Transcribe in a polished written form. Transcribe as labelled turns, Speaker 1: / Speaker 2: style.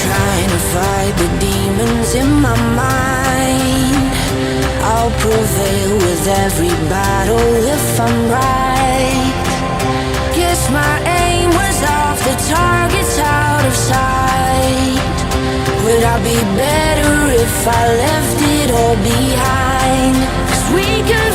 Speaker 1: trying to fight the demons in my mind. I'll prevail with every battle if I'm right. Guess my aim was off, the target's out of sight. Would I be better if I left it all behind? 'Cause we could